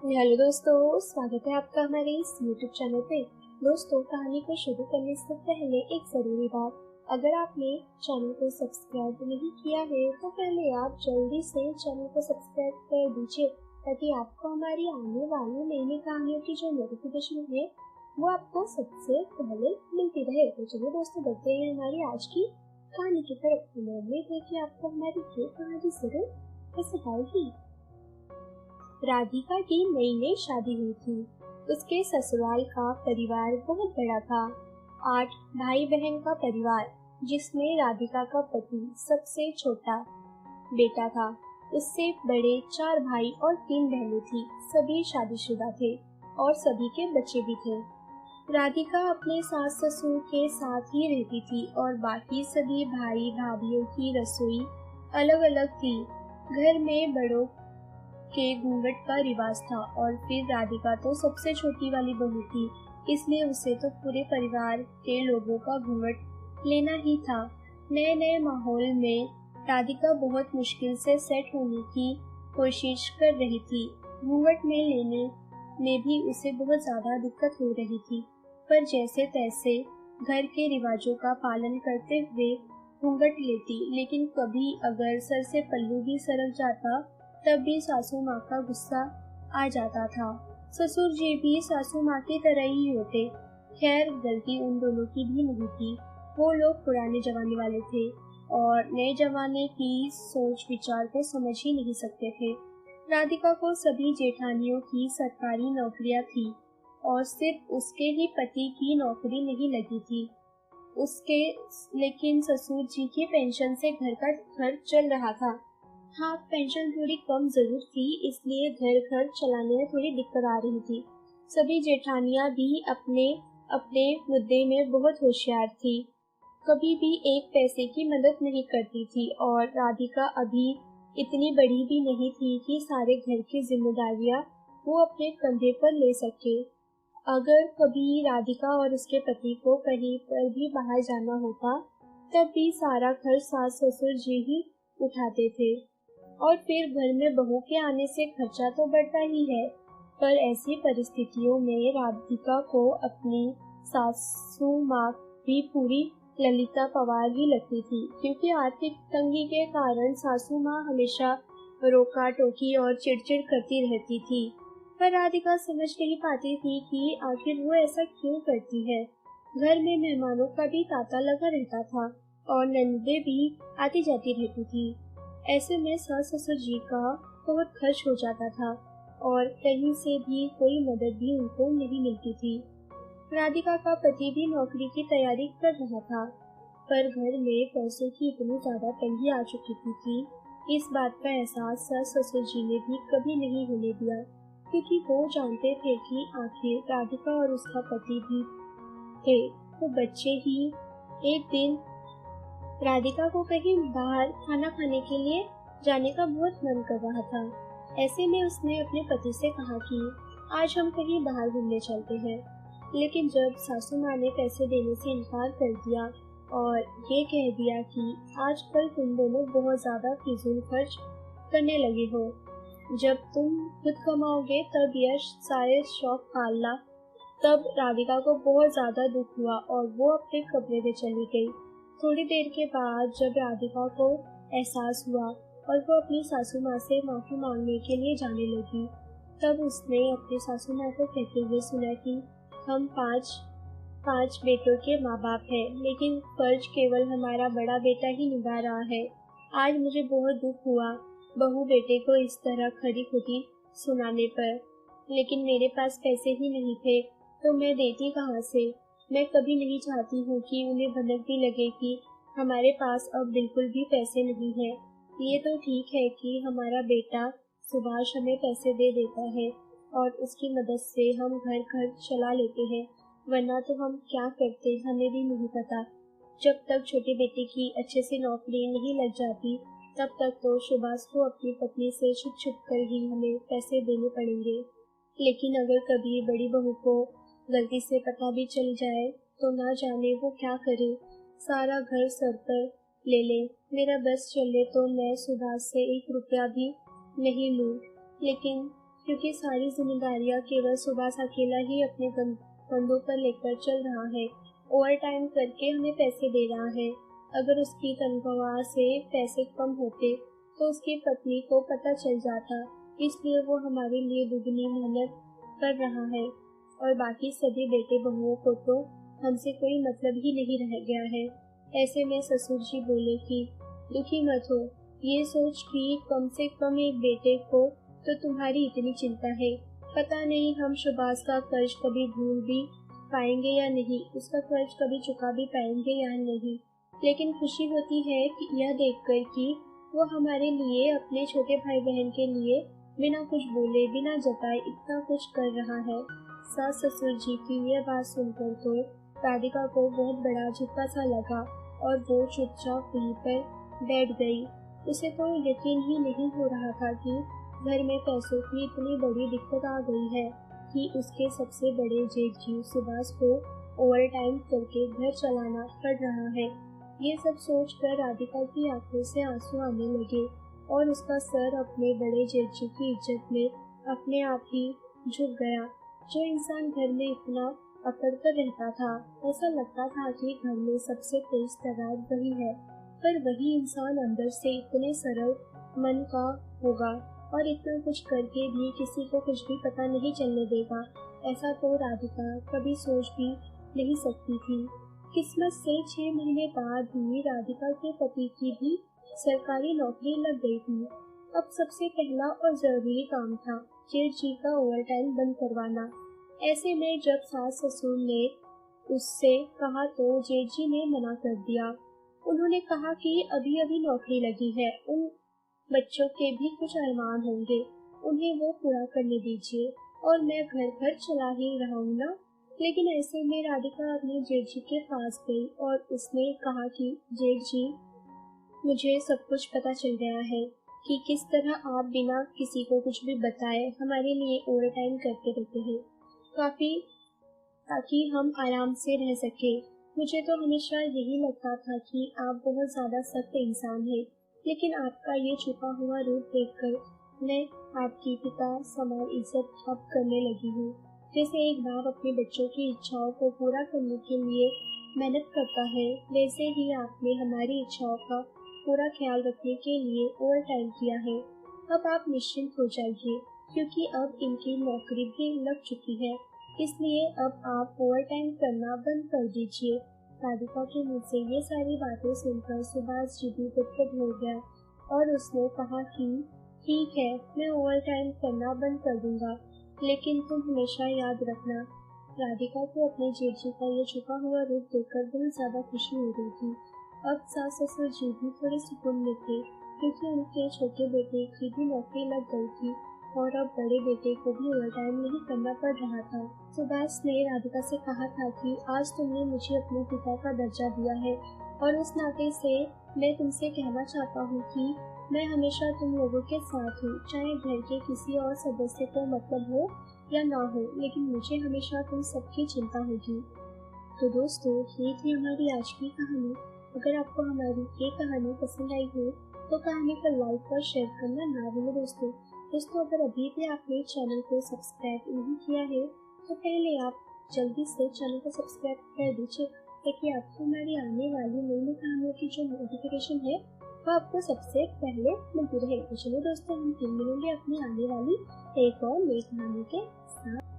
Hello दोस्तों, स्वागत है आपका हमारे इस YouTube चैनल पे। दोस्तों, कहानी को शुरू करने से पहले एक ज़रूरी बात, अगर आपने चैनल को सब्सक्राइब नहीं किया है तो पहले आप जल्दी से चैनल को सब्सक्राइब कर दीजिए ताकि आपको हमारी आने वाली नई नई कहानियों की जो नोटिफिकेशन है वो आपको सबसे पहले मिलती रहे। तो चलिए दोस्तों, बढ़ते हैं हमारी आज की कहानी की तरफ। उम्मीद है कि आपको हमारी ये कहानी जरूर पसंद आएगी। राधिका की नई नई शादी हुई थी। उसके ससुराल का परिवार बहुत बड़ा था। 8 भाई बहन का परिवार, जिसमें राधिका का पति सबसे छोटा बेटा था। उससे बड़े 4 भाई और 3 बहनें थी। सभी शादीशुदा थे और सभी के बच्चे भी थे। राधिका अपने सास ससुर के साथ ही रहती थी और बाकी सभी भाई भाभियों की रसोई अलग अलग थी। घर में बड़ों के घूंघट का रिवाज था और फिर राधिका तो सबसे छोटी वाली बहू थी, इसलिए उसे तो पूरे परिवार के लोगों का घूंघट लेना ही था। नए नए माहौल में राधिका बहुत मुश्किल से सेट होने की कोशिश कर रही थी। घूंघट में लेने में भी उसे बहुत ज्यादा दिक्कत हो रही थी, पर जैसे तैसे घर के रिवाजों का पालन करते हुए घूंघट लेती। लेकिन कभी अगर सर से पल्लू भी सरक जाता तब भी सासू माँ का गुस्सा आ जाता था। ससुर जी भी सासू माँ की तरह ही होते। खैर, गलती उन दोनों की भी नहीं थी। वो लोग पुराने जमाने वाले थे और नए जमाने की सोच विचार को समझ ही नहीं सकते थे। राधिका को सभी जेठानियों की सरकारी नौकरियां थी और सिर्फ उसके ही पति की नौकरी नहीं लगी थी उसके, लेकिन ससुर जी की पेंशन से घर का खर्च चल रहा था। हाँ, पेंशन थोड़ी कम जरूर थी, इसलिए घर खर्च चलाने में थोड़ी दिक्कत आ रही थी। सभी जेठानियां भी अपने अपने मुद्दे में बहुत होशियार थी, कभी भी एक पैसे की मदद नहीं करती थी और राधिका अभी इतनी बड़ी भी नहीं थी कि सारे घर की जिम्मेदारियां वो अपने कंधे पर ले सके। अगर कभी राधिका और उसके पति को कहीं पर भी बाहर जाना होता तब भी सारा खर्च सास ससुर जी ही उठाते थे। और फिर घर में बहू के आने से खर्चा तो बढ़ता ही है, पर ऐसी परिस्थितियों में राधिका को अपनी सासू माँ भी पूरी ललिता पवार ही लगती थी, क्योंकि आर्थिक तंगी के कारण सासू माँ हमेशा रोका टोकी और चिड़चिड़ करती रहती थी। पर राधिका समझ नहीं पाती थी कि आखिर वो ऐसा क्यों करती है। घर में मेहमानों का भी तांता लगा रहता था और ननदे भी आती जाती रहती थी। ऐसे में सास ससुर जी का बहुत खर्च हो जाता था और कहीं से भी कोई मदद भी उनको नहीं मिलती थी। राधिका का पति भी नौकरी की तैयारी कर रहा था, पर घर में पैसों की इतनी ज्यादा तंगी आ चुकी थी कि इस बात का एहसास सास ससुर जी ने भी कभी नहीं होने दिया, क्योंकि वो जानते थे कि आखिर राधिका और उसका पति भी थे तो बच्चे ही। एक दिन राधिका को कहीं बाहर खाना खाने के लिए जाने का बहुत मन कर रहा था। ऐसे में उसने अपने पति से कहा कि आज हम कहीं बाहर घूमने चलते हैं। लेकिन जब सासू माँ ने पैसे देने से इनकार कर दिया और ये कह दिया कि आजकल तुम दोनों बहुत ज्यादा फिजूल खर्च करने लगे हो, जब तुम खुद कमाओगे तब यह सारे शौक पालना, तब राधिका को बहुत ज्यादा दुख हुआ और वो अपने कमरे में चली गई। थोड़ी देर के बाद जब राधिका को एहसास हुआ और वो अपनी सासू माँ से माफी मांगने के लिए जाने लगी, तब उसने अपने सासू माँ को कहते हुए सुना कि हम पांच बेटों के माँ बाप हैं, लेकिन फर्ज केवल हमारा बड़ा बेटा ही निभा रहा है। आज मुझे बहुत दुख हुआ बहू बेटे को इस तरह खरी खुदी सुनाने पर, लेकिन मेरे पास पैसे ही नहीं थे तो मैं देती कहाँ से। मैं कभी नहीं चाहती हूँ कि उन्हें भनक भी लगे कि हमारे पास अब बिल्कुल भी पैसे नहीं है। ये तो ठीक है कि हमारा बेटा सुभाष हमें पैसे दे देता है और उसकी मदद से हम घर खर्च चला लेते हैं, वरना तो हम क्या करते हमें भी नहीं पता। जब तक छोटे बेटे की अच्छे से नौकरी नहीं लग जाती तब तक तो सुभाष को अपनी पत्नी से छुप छुप कर ही हमें पैसे देने पड़ेंगे। लेकिन अगर कभी बड़ी बहू को गलती से पता भी चल जाए तो ना जाने वो क्या करे, सारा घर सर पर ले ले। मेरा बस चले तो मैं सुभाष से 1 रुपया भी नहीं लूं, लेकिन क्योंकि सारी जिम्मेदारियां केवल सुभाष अकेला ही अपने कंधों पर लेकर चल रहा है। ओवर टाइम करके हमें पैसे दे रहा है। अगर उसकी तनख्वाह से पैसे कम होते तो उसकी पत्नी को पता चल जाता, इसलिए वो हमारे लिए दुगनी मेहनत कर रहा है और बाकी सभी बेटे बहुओं को तो हमसे कोई मतलब ही नहीं रह गया है। ऐसे में ससुर जी बोले कि दुखी मत हो, ये सोच कि कम से कम एक बेटे को तो तुम्हारी इतनी चिंता है। पता नहीं हम सुभाष का कर्ज कभी भूल भी पाएंगे या नहीं, उसका कर्ज कभी चुका भी पाएंगे या नहीं, लेकिन खुशी होती है कि यह देखकर कि वो हमारे लिए, अपने छोटे भाई बहन के लिए बिना कुछ बोले बिना जताए इतना कुछ कर रहा है। सास ससुर जी की यह बात सुनकर तो राधिका को बहुत बड़ा झटका सा लगा और वो चुपचाप वहीं पर बैठ गई। उसे तो यकीन ही नहीं हो रहा था कि घर में पैसों की इतनी बड़ी दिक्कत आ गई है कि उसके सबसे बड़े जेठ जी सुभाष को ओवर टाइम करके घर चलाना पड़ रहा है। ये सब सोचकर राधिका की आंखों से आंसू आने लगे और उसका सर अपने बड़े जेठ जी की इज्जत में अपने आप ही झुक गया। जो इंसान घर में इतना अकड़ कर रहता था, ऐसा लगता था कि घर में सबसे तेज तर्रार वही है, पर वही इंसान अंदर से इतने सरल मन का होगा और इतना कुछ करके भी किसी को कुछ भी पता नहीं चलने देगा, ऐसा तो राधिका कभी सोच भी नहीं सकती थी। किस्मत से 6 महीने बाद ही राधिका के पति की भी सरकारी नौकरी लग गई थी। अब सबसे पहला और जरूरी काम था जेठ जी का ओवर टाइम बंद करवाना। ऐसे में जब सास ससुर ने उससे कहा तो जेठ जी ने मना कर दिया। उन्होंने कहा कि अभी अभी नौकरी लगी है, उन बच्चों के भी कुछ अरमान होंगे, उन्हें वो पूरा करने दीजिए और मैं घर घर चला ही रहा हूँ ना। लेकिन ऐसे में राधिका अपने जेठ जी के पास गई और उसने कहा कि जेठ जी, मुझे सब कुछ पता चल गया है कि किस तरह आप बिना किसी को कुछ भी बताए हमारे लिए ओवर टाइम करते रहते हैं, काफी ताकि हम आराम से रह सके। मुझे तो हमेशा यही लगता था कि आप बहुत ज्यादा सख्त इंसान हैं, लेकिन आपका ये छुपा हुआ रूप देखकर मैं आपकी पिता समान इज्जत अब करने लगी हूँ। जैसे एक बाप अपने बच्चों की इच्छाओं को पूरा करने के लिए मेहनत करता है, वैसे ही आपने हमारी इच्छाओं का पूरा ख्याल रखने के लिए ओवर टाइम किया है। अब आप निश्चिंत हो जाइए, क्योंकि अब इनकी नौकरी भी लग चुकी है, इसलिए अब आप ओवर टाइम करना बंद कर दीजिए। राधिका के मुंह से ये सारी बातें सुनकर सुभाष जी भी गदगद हो गया और उसने कहा कि ठीक है, मैं ओवर टाइम करना बंद कर दूंगा, लेकिन तुम हमेशा याद रखना। राधिका को अपने जेठ जी का ये छुपा हुआ रूप देखकर बहुत ज्यादा खुशी हो रही थी। अब सास ससुर जी भी थोड़े सुकून में थे, क्योंकि उनके छोटे बेटे की भी नौकरी लग गई थी और अब बड़े बेटे को भी ओवर टाइम नहीं करना पड़ रहा था। सुभाष ने राधिका से कहा था कि आज तुमने मुझे अपने पिता का दर्जा दिया है और उस नाते से मैं तुमसे कहना चाहता हूँ कि मैं हमेशा तुम लोगों के साथ हूँ, चाहे घर के किसी और सदस्य को मतलब हो या ना हो, लेकिन मुझे हमेशा तुम सबकी चिंता होगी। तो दोस्तों, ये थी हमारी आज की कहानी। अगर आपको हमारी ये कहानी पसंद आई हो तो कहानी को लाइक और शेयर करना ना भूलें दोस्तों। अगर अभी भी आपने चैनल को सब्सक्राइब नहीं किया है तो पहले आप जल्दी से चैनल को सब्सक्राइब कर दीजिए, ताकि आपको हमारी आने वाली नई नई कहानियों की जो नोटिफिकेशन है वो आपको सबसे पहले मिलती रहे। तो चलो दोस्तों, हम फिर मिलेंगे अपनी आने वाली एक और नई कहानी के साथ।